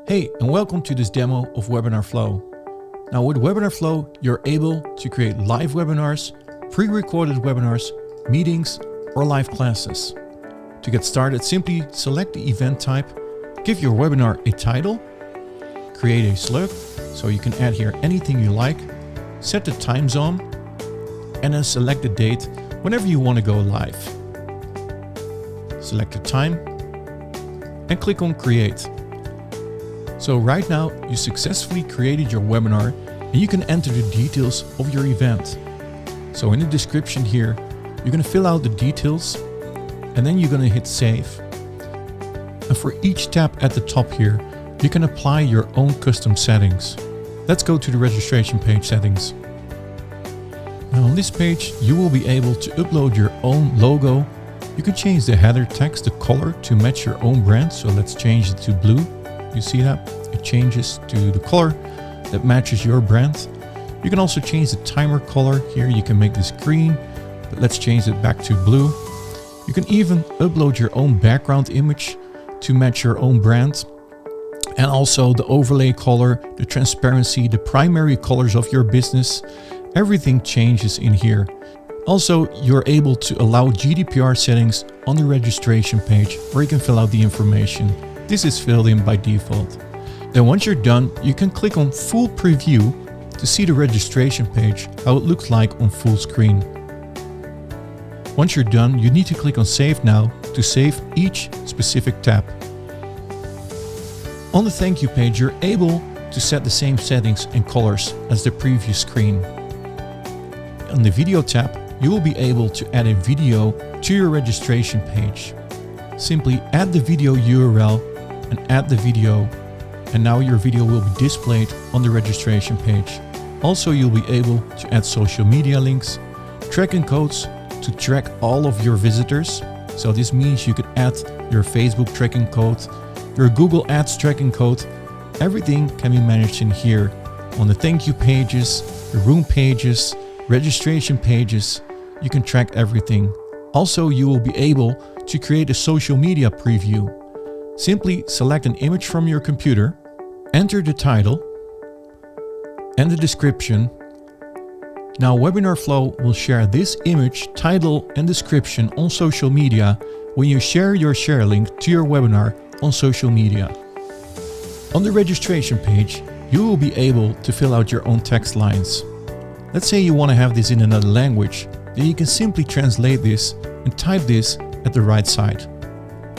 Hey, and welcome to this demo of WebinarFlow. Now with WebinarFlow, you're able to create live webinars, pre-recorded webinars, meetings, or live classes. To get started, simply select the event type, give your webinar a title, create a slug, so you can add here anything you like, set the time zone, and then select the date whenever you want to go live. Select the time and click on Create. So right now you successfully created your webinar and you can enter the details of your event. So in the description here, you're going to fill out the details and then you're going to hit Save. And for each tab at the top here, you can apply your own custom settings. Let's go to the registration page settings. Now on this page, you will be able to upload your own logo. You can change the header text, the color to match your own brand. So let's change it to blue. You see that? It changes to the color that matches your brand. You can also change the timer color. Here you can make this green, but let's change it back to blue. You can even upload your own background image to match your own brand. And also the overlay color, the transparency, the primary colors of your business. Everything changes in here. Also, you're able to allow GDPR settings on the registration page where you can fill out the information. This is filled in by default. Then once you're done, you can click on Full Preview to see the registration page, how it looks like on full screen. Once you're done, you need to click on Save Now to save each specific tab. On the thank you page, you're able to set the same settings and colors as the previous screen. On the video tab, you will be able to add a video to your registration page. Simply add the video URL and add the video, and now your video will be displayed on the registration page. Also, you'll be able to add social media links, tracking codes to track all of your visitors. So this means you could add your Facebook tracking code, your Google Ads tracking code. Everything can be managed in here on the thank you pages, the room pages, registration pages. You can track everything. Also, you will be able to create a social media preview. Simply select an image from your computer, enter the title and the description. Now WebinarFlow will share this image, title and description on social media when you share your share link to your webinar on social media. On the registration page, you will be able to fill out your own text lines. Let's say you want to have this in another language, then you can simply translate this and type this at the right side.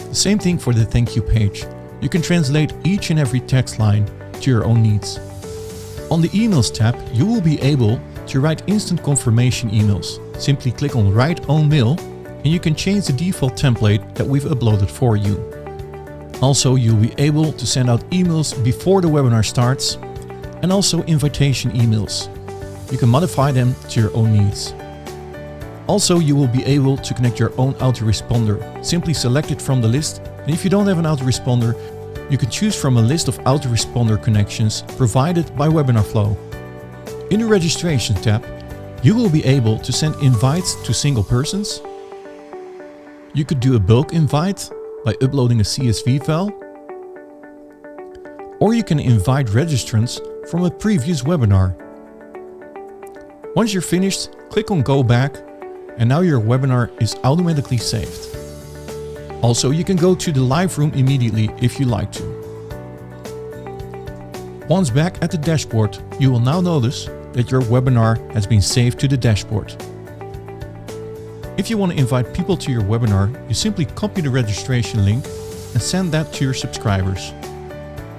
The same thing for the thank you page. You can translate each and every text line to your own needs. On the emails tab, you will be able to write instant confirmation emails. Simply click on Write on Mail and you can change the default template that we've uploaded for you. Also, you'll be able to send out emails before the webinar starts and also invitation emails. You can modify them to your own needs. Also, you will be able to connect your own autoresponder. Simply select it from the list, and if you don't have an autoresponder, you can choose from a list of autoresponder connections provided by WebinarFlow. In the registration tab, you will be able to send invites to single persons. You could do a bulk invite by uploading a CSV file. Or you can invite registrants from a previous webinar. Once you're finished, click on Go Back. And now your webinar is automatically saved. Also, you can go to the live room immediately if you like to. Once back at the dashboard, you will now notice that your webinar has been saved to the dashboard. If you want to invite people to your webinar, you simply copy the registration link and send that to your subscribers.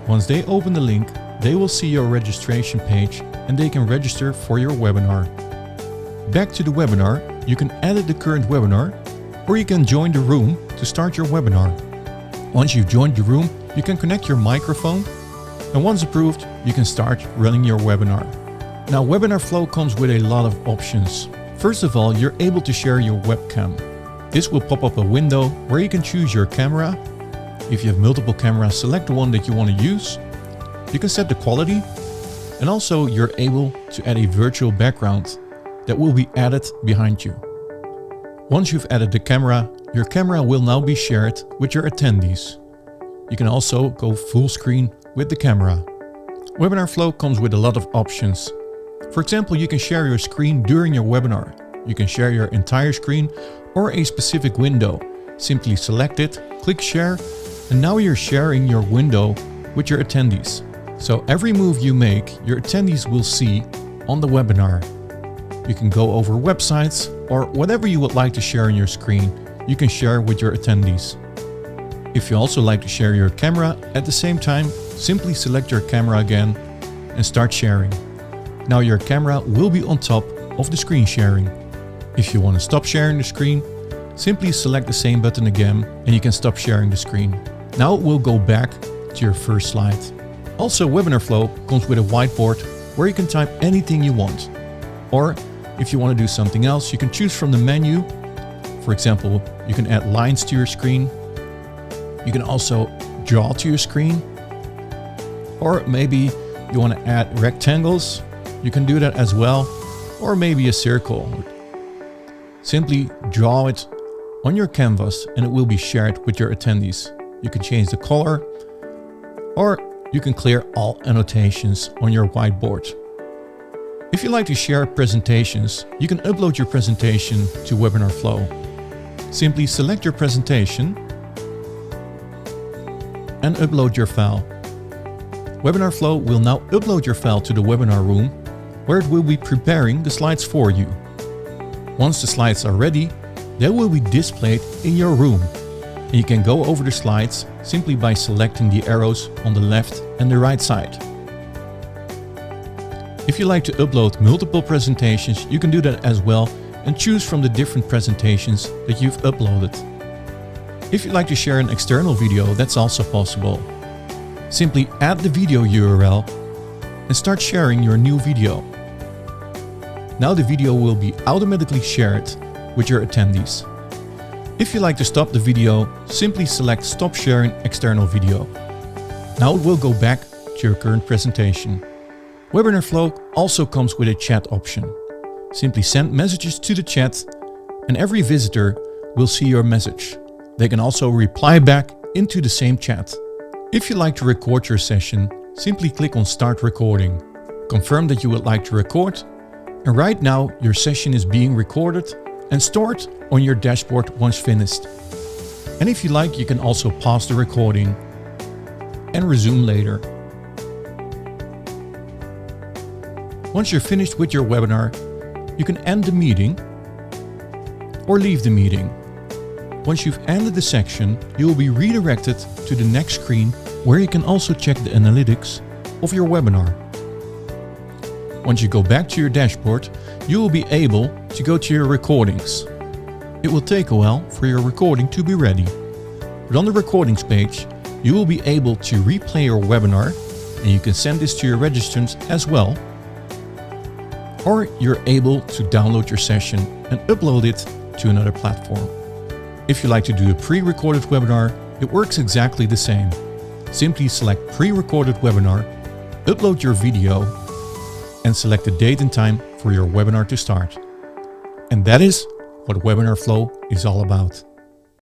Once they open the link, they will see your registration page and they can register for your webinar. Back to the webinar, you can edit the current webinar, or you can join the room to start your webinar. Once you've joined the room, you can connect your microphone, and once approved, you can start running your webinar. Now WebinarFlow comes with a lot of options. First of all, you're able to share your webcam. This will pop up a window where you can choose your camera. If you have multiple cameras, select the one that you want to use. You can set the quality, and also you're able to add a virtual background that will be added behind you. Once you've added the camera, your camera will now be shared with your attendees. You can also go full screen with the camera. WebinarFlow comes with a lot of options. For example, you can share your screen during your webinar. You can share your entire screen or a specific window. Simply select it, click share, and now you're sharing your window with your attendees. So every move you make, your attendees will see on the webinar. You can go over websites or whatever you would like to share on your screen, you can share with your attendees. If you also like to share your camera at the same time, simply select your camera again and start sharing. Now your camera will be on top of the screen sharing. If you want to stop sharing the screen, simply select the same button again and you can stop sharing the screen. Now it will go back to your first slide. Also, WebinarFlow comes with a whiteboard where you can type anything you want. Or if you want to do something else, you can choose from the menu. For example, you can add lines to your screen. You can also draw to your screen. Or maybe you want to add rectangles. You can do that as well. Or maybe a circle. Simply draw it on your canvas and it will be shared with your attendees. You can change the color or you can clear all annotations on your whiteboard. If you like to share presentations, you can upload your presentation to WebinarFlow. Simply select your presentation and upload your file. WebinarFlow will now upload your file to the webinar room where it will be preparing the slides for you. Once the slides are ready, they will be displayed in your room. And you can go over the slides simply by selecting the arrows on the left and the right side. If you like to upload multiple presentations, you can do that as well and choose from the different presentations that you've uploaded. If you'd like to share an external video, that's also possible. Simply add the video URL and start sharing your new video. Now the video will be automatically shared with your attendees. If you like to stop the video, simply select Stop Sharing External Video. Now it will go back to your current presentation. WebinarFlow also comes with a chat option. Simply send messages to the chat and every visitor will see your message. They can also reply back into the same chat. If you like to record your session, simply click on Start Recording. Confirm that you would like to record, and right now your session is being recorded and stored on your dashboard once finished. And if you like, you can also pause the recording and resume later. Once you're finished with your webinar, you can end the meeting or leave the meeting. Once you've ended the section, you will be redirected to the next screen where you can also check the analytics of your webinar. Once you go back to your dashboard, you will be able to go to your recordings. It will take a while for your recording to be ready. But on the recordings page, you will be able to replay your webinar and you can send this to your registrants as well. Or you're able to download your session and upload it to another platform. If you like to do a pre-recorded webinar, it works exactly the same. Simply select pre-recorded webinar, upload your video, and select the date and time for your webinar to start. And that is what WebinarFlow is all about.